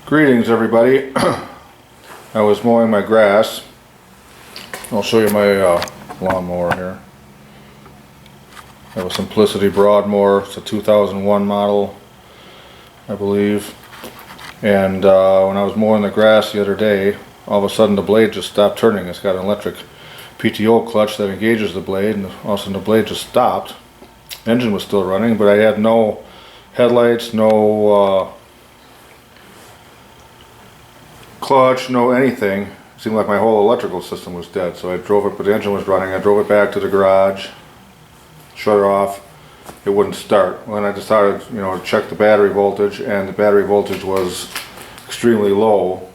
Greetings everybody. I was mowing my grass. I'll show you my lawnmower here. I have a Simplicity Broadmower. It's a 2001 model, I believe. And when I was mowing the grass the other day, all of a sudden the blade just stopped turning. It's got an electric PTO clutch that engages the blade, and all of a sudden the blade just stopped. Engine was still running, but I had no headlights, no clutch, no anything. It seemed like my whole electrical system was dead. So I drove it, but the engine was running. I drove it back to the garage, shut it off. It wouldn't start. When I decided, to check the battery voltage, and the battery voltage was extremely low.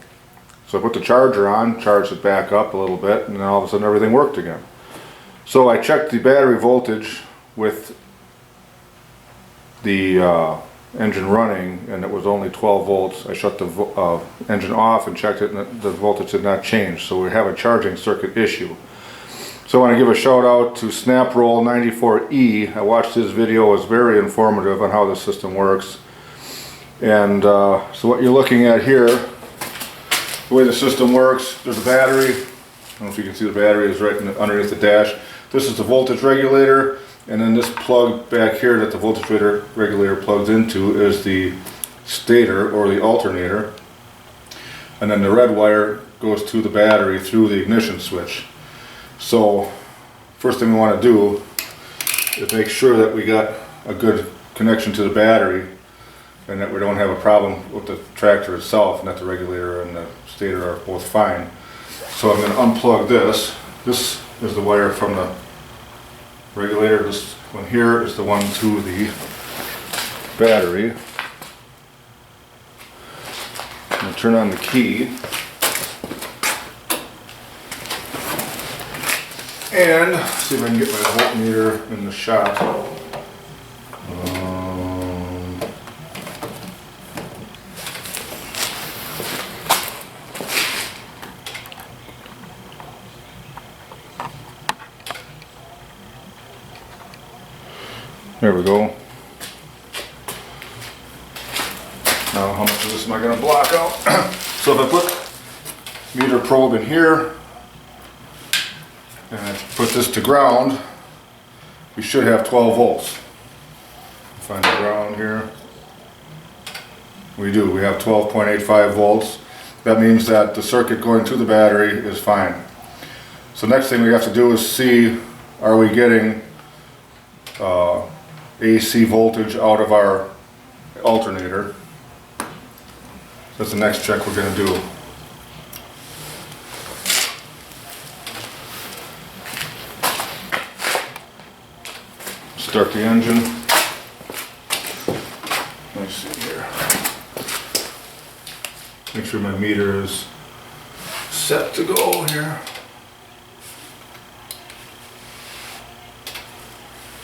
So I put the charger on, charged it back up a little bit, and then all of a sudden everything worked again. So I checked the battery voltage with the engine running, and it was only 12 volts. I shut the engine off and checked it, and the voltage did not change. So we have a charging circuit issue. So I want to give a shout out to SnapRoll94E. I watched his video. It was very informative on how the system works. And so what you're looking at here, the way the system works, there's a battery. I don't know if you can see the battery is right underneath the dash. This is the voltage regulator. And then this plug back here that the voltage regulator plugs into is the stator or the alternator. And then the red wire goes to the battery through the ignition switch. So first thing we want to do is make sure that we got a good connection to the battery and that we don't have a problem with the tractor itself, and that the regulator and the stator are both fine. So I'm going to unplug this. This is the wire from the regulator. This one here is the one to the battery. I'm going to turn on the key and see if I can get my voltmeter in the shop. There we go. Now how much of this am I going to block out? So if I put meter probe in here and I put this to ground, we should have 12 volts. Find the ground here. We do. We have 12.85 volts. That means that the circuit going to the battery is fine. So next thing we have to do is see, are we getting AC voltage out of our alternator. That's the next check we're going to do. Start the engine. Let's see here. Make sure my meter is set to go here.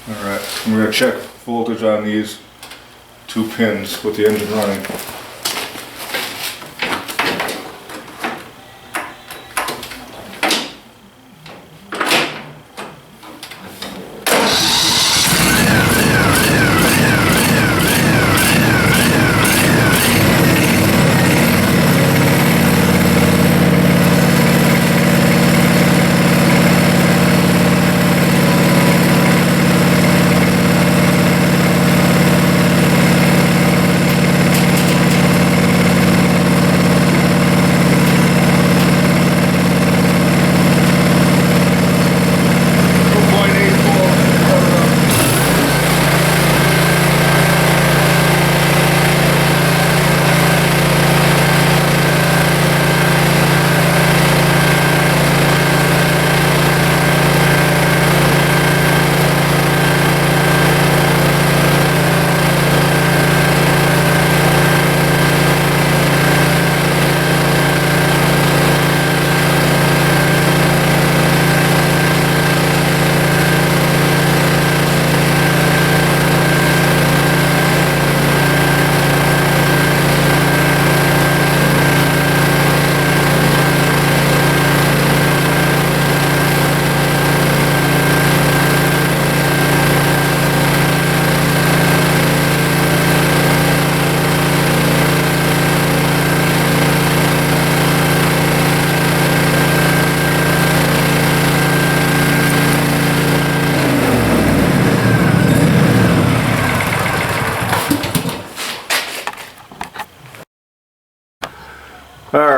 Alright, we're going to check voltage on these two pins with the engine running.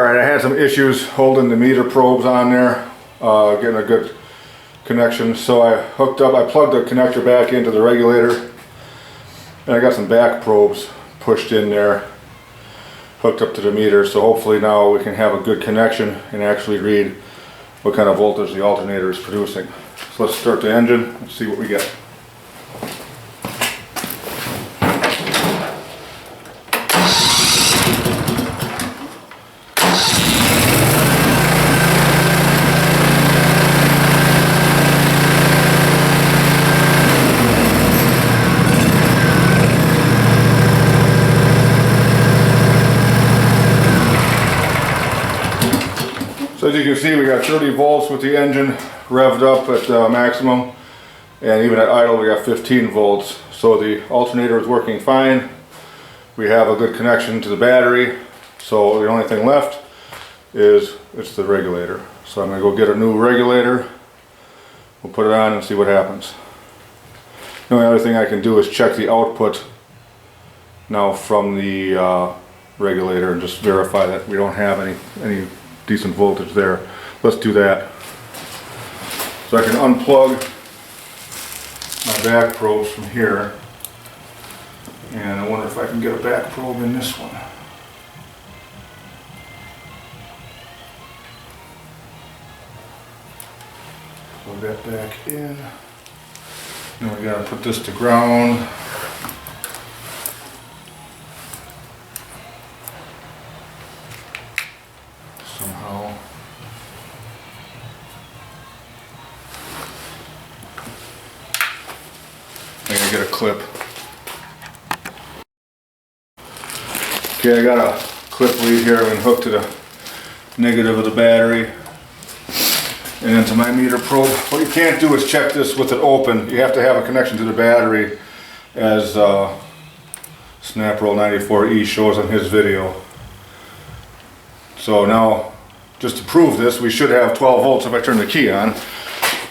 Alright, I had some issues holding the meter probes on there, getting a good connection, so I plugged the connector back into the regulator, and I got some back probes pushed in there, hooked up to the meter, so hopefully now we can have a good connection and actually read what kind of voltage the alternator is producing. So let's start the engine and see what we get. So as you can see, we got 30 volts with the engine revved up at maximum, and even at idle we got 15 volts. So the alternator is working fine. We have a good connection to the battery, so the only thing left is it's the regulator. So I'm going to go get a new regulator. We'll put it on and see what happens. The only other thing I can do is check the output now from the regulator and just verify that we don't have any decent voltage there. Let's do that. So I can unplug my back probes from here, and I wonder if I can get a back probe in this one. Plug that back in. Then we gotta put this to ground. Somehow. I gotta get a clip. Okay, I got a clip lead here and hooked to the negative of the battery and into my meter probe. What you can't do is check this with it open. You have to have a connection to the battery, as SnapRoll94E shows on his video. So now, just to prove this, we should have 12 volts if I turn the key on.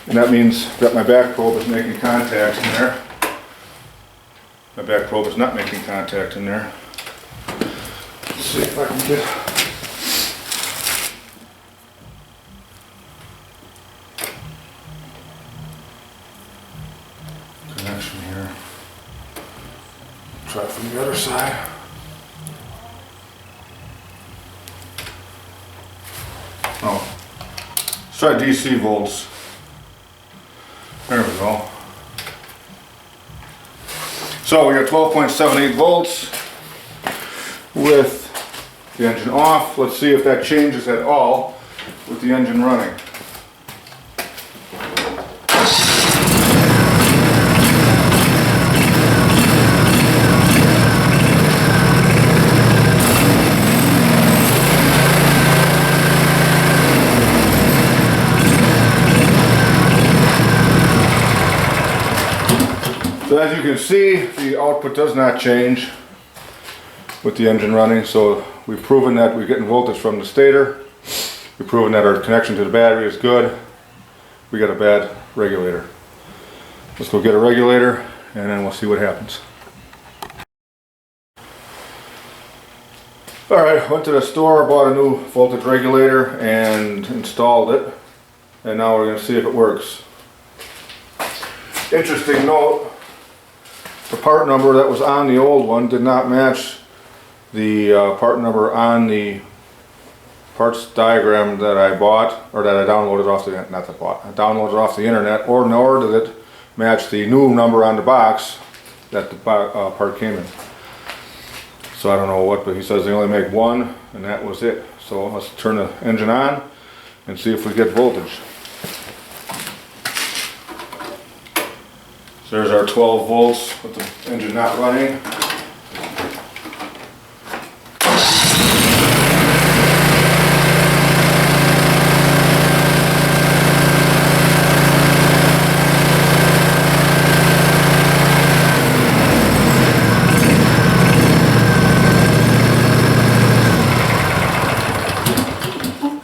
And that means that my back probe is making contact in there. My back probe is not making contact in there. Let's see if I can get connection here. Try it from the other side. Oh, let's try DC volts. There we go. So we got 12.78 volts with the engine off. Let's see if that changes at all with the engine running. So as you can see, the output does not change with the engine running. So we've proven that we're getting voltage from the stator. We've proven that our connection to the battery is good. We got a bad regulator. Let's go get a regulator and then we'll see what happens. Alright, went to the store, bought a new voltage regulator and installed it. And now we're going to see if it works. Interesting note, the part number that was on the old one did not match the part number on the parts diagram that I bought, or that I downloaded off the, not that I bought, I downloaded off the internet, or nor did it match the new number on the box that the part came in. So I don't know what, but he says they only make one, and that was it. So let's turn the engine on and see if we get voltage. So there's our 12 volts with the engine not running.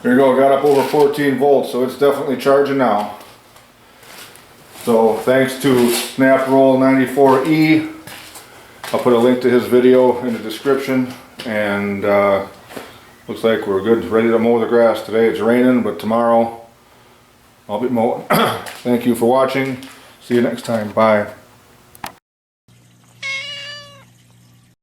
There you go, got up over 14 volts, so it's definitely charging now. So thanks to SnapRoll94E, I'll put a link to his video in the description, and looks like we're good, ready to mow the grass. Today it's raining, but tomorrow I'll be mowing. Thank you for watching. See you next time. Bye.